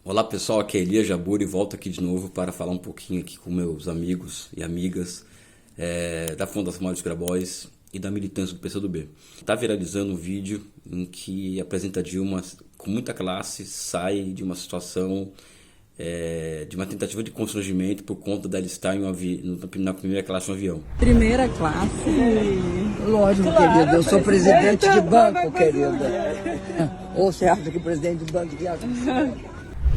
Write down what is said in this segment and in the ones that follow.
Olá pessoal, aqui é Elias Jabur e volto aqui de novo para falar um pouquinho aqui com meus amigos e amigas da Fundação Maurício Grabois e da militância do PCdoB. Está viralizando um vídeo em que apresenta Dilma com muita classe, sai de uma situação de uma tentativa de constrangimento por conta dela estar na primeira classe de um avião. Primeira classe? Lógico, querida, eu sou presidente de banco, querida. Ou você acha que o presidente de banco viaja?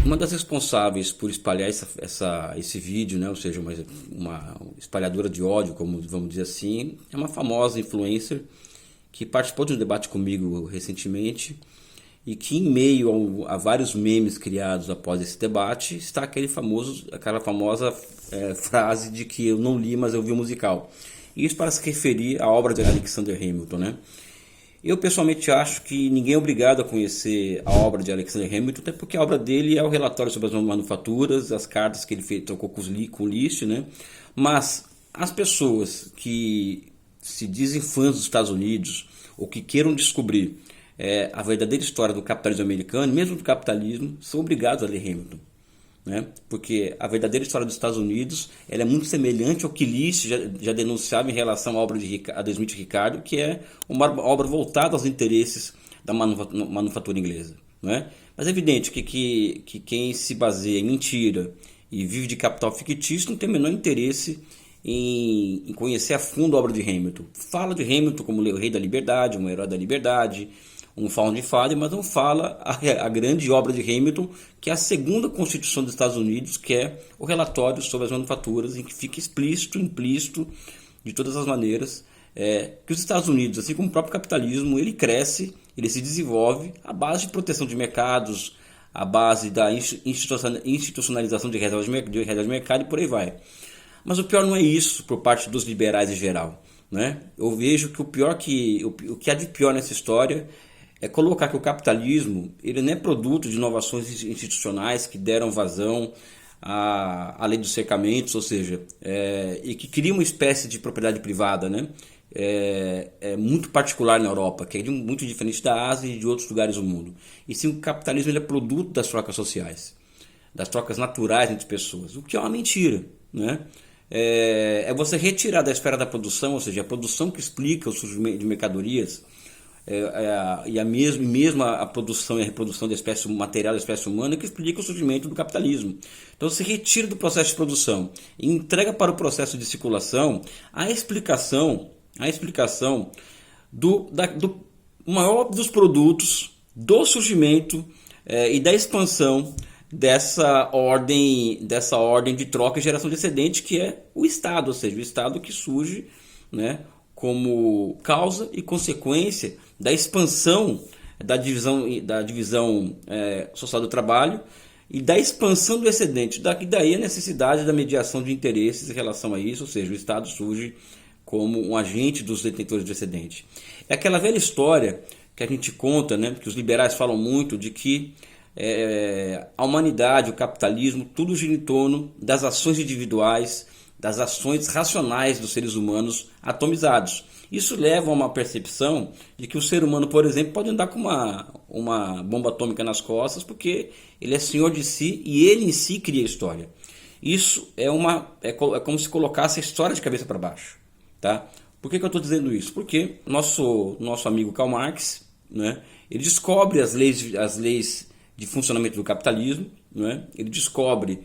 Uma das responsáveis por espalhar esse vídeo, né, ou seja, uma espalhadora de ódio, como vamos dizer assim, é uma famosa influencer que participou de um debate comigo recentemente e que, em meio a vários memes criados após esse debate, está aquela famosa frase de que eu não li, mas eu vi o musical. Isso para se referir à obra de Alexander Hamilton, né? Eu pessoalmente acho que ninguém é obrigado a conhecer a obra de Alexander Hamilton, até porque a obra dele é o relatório sobre as manufaturas, as cartas que ele trocou com o List, né? Mas as pessoas que se dizem fãs dos Estados Unidos ou que queiram descobrir a verdadeira história do capitalismo americano, mesmo do capitalismo, são obrigados a ler Hamilton. Né? Porque a verdadeira história dos Estados Unidos ela é muito semelhante ao que List já denunciava em relação à obra de Adam Smith Ricardo, que é uma obra voltada aos interesses da manufatura inglesa. Né? Mas é evidente que quem se baseia em mentira e vive de capital fictício não tem o menor interesse em conhecer a fundo a obra de Hamilton. Fala de Hamilton como o rei da liberdade, um herói da liberdade, um founding father, mas não fala a grande obra de Hamilton, que é a segunda Constituição dos Estados Unidos, que é o relatório sobre as manufaturas, em que fica implícito, de todas as maneiras, que os Estados Unidos, assim como o próprio capitalismo, ele cresce, ele se desenvolve à base de proteção de mercados, à base da institucionalização de reservas de mercado e por aí vai. Mas o pior não é isso por parte dos liberais em geral. Né? Eu vejo que o que há de pior nessa história é colocar que o capitalismo ele não é produto de inovações institucionais que deram vazão à lei dos cercamentos, ou seja, e que cria uma espécie de propriedade privada, né? Muito particular na Europa, que é muito diferente da Ásia e de outros lugares do mundo. E sim, o capitalismo ele é produto das trocas sociais, das trocas naturais entre pessoas, o que é uma mentira, né? É você retirar da esfera da produção, ou seja, a produção que explica o surgimento de mercadorias, e mesmo a produção e a reprodução da espécie material da espécie humana que explica o surgimento do capitalismo. Então você retira do processo de produção e entrega para o processo de circulação a explicação do maior dos produtos, do surgimento e da expansão dessa ordem de troca e geração de excedente, que é o Estado, ou seja, o Estado que surge, né, como causa e consequência da expansão da divisão social do trabalho e da expansão do excedente. Daí a necessidade da mediação de interesses em relação a isso, ou seja, o Estado surge como um agente dos detentores de excedente. É aquela velha história que a gente conta, né, que os liberais falam muito, de que a humanidade, o capitalismo, tudo gira em torno das ações individuais, das ações racionais dos seres humanos atomizados. Isso leva a uma percepção de que o ser humano, por exemplo, pode andar com uma bomba atômica nas costas porque ele é senhor de si e ele em si cria a história. Isso é como se colocasse a história de cabeça para baixo. Tá? Por que eu estou dizendo isso? Porque nosso amigo Karl Marx, né, ele descobre as leis de funcionamento do capitalismo, né, ele descobre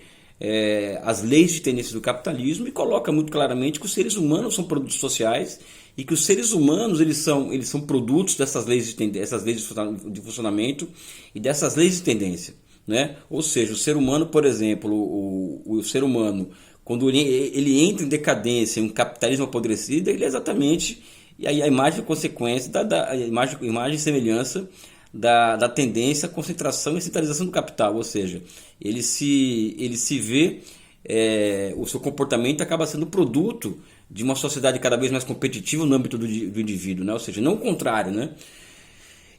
as leis de tendência do capitalismo e coloca muito claramente que os seres humanos são produtos sociais e que os seres humanos eles são produtos dessas leis de funcionamento e dessas leis de tendência, né? Ou seja, o ser humano, por exemplo, o ser humano, quando ele entra em decadência, em um capitalismo apodrecido, ele é exatamente a imagem e consequência a imagem e semelhança da tendência à concentração e centralização do capital, ou seja, ele se vê, o seu comportamento acaba sendo produto de uma sociedade cada vez mais competitiva no âmbito do indivíduo, né? Ou seja, não o contrário, né?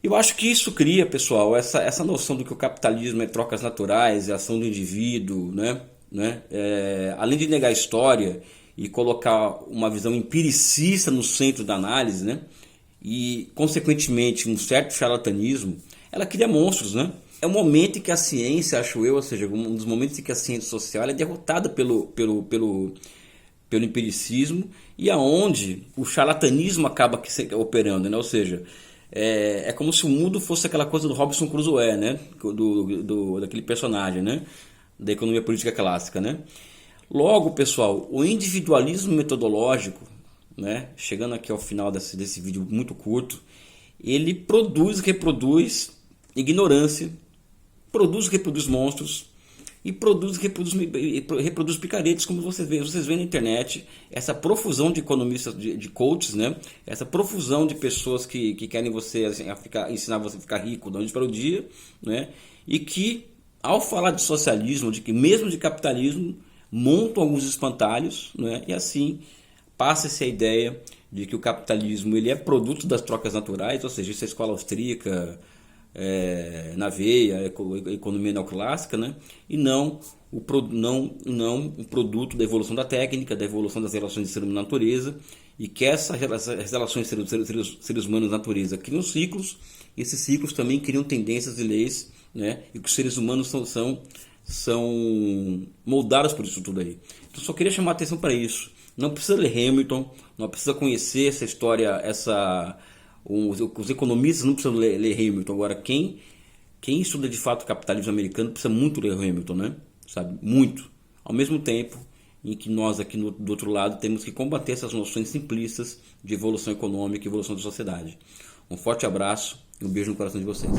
Eu acho que isso cria, pessoal, essa noção do que o capitalismo é trocas naturais, é ação do indivíduo, né? Além de negar a história e colocar uma visão empiricista no centro da análise, né? E, consequentemente, um certo charlatanismo, ela cria monstros, né? é o momento em que a ciência, acho eu, ou seja, um dos momentos em que a ciência social é derrotada pelo empiricismo e aonde o charlatanismo acaba operando, né? Ou seja, é como se o mundo fosse aquela coisa do Robinson Crusoe, né? Daquele personagem, né? Da economia política clássica, né? Logo, pessoal, o individualismo metodológico, né? Chegando aqui ao final desse vídeo muito curto, ele reproduz ignorância, reproduz monstros e reproduz picaretes, como vocês veem na internet, essa profusão de economistas, de coaches, né? Essa profusão de pessoas que querem você assim, ensinar você a ficar rico da noite para o dia, né? E que, ao falar de socialismo, mesmo de capitalismo, montam alguns espantalhos, né? E assim passa-se a ideia de que o capitalismo ele é produto das trocas naturais, ou seja, isso é a escola austríaca, na veia, a economia neoclássica, né? E não o produto da evolução da técnica, da evolução das relações de ser humano e natureza, e que essas relações seres humanos e natureza criam ciclos, e esses ciclos também criam tendências e leis, né? E que os seres humanos são moldados por isso tudo aí. Então só queria chamar a atenção para isso. Não precisa ler Hamilton, não precisa conhecer essa história, os economistas não precisam ler Hamilton. Agora, quem estuda de fato o capitalismo americano precisa muito ler Hamilton, né? Sabe? Muito. Ao mesmo tempo em que nós aqui do outro lado temos que combater essas noções simplistas de evolução econômica e evolução da sociedade. Um forte abraço e um beijo no coração de vocês.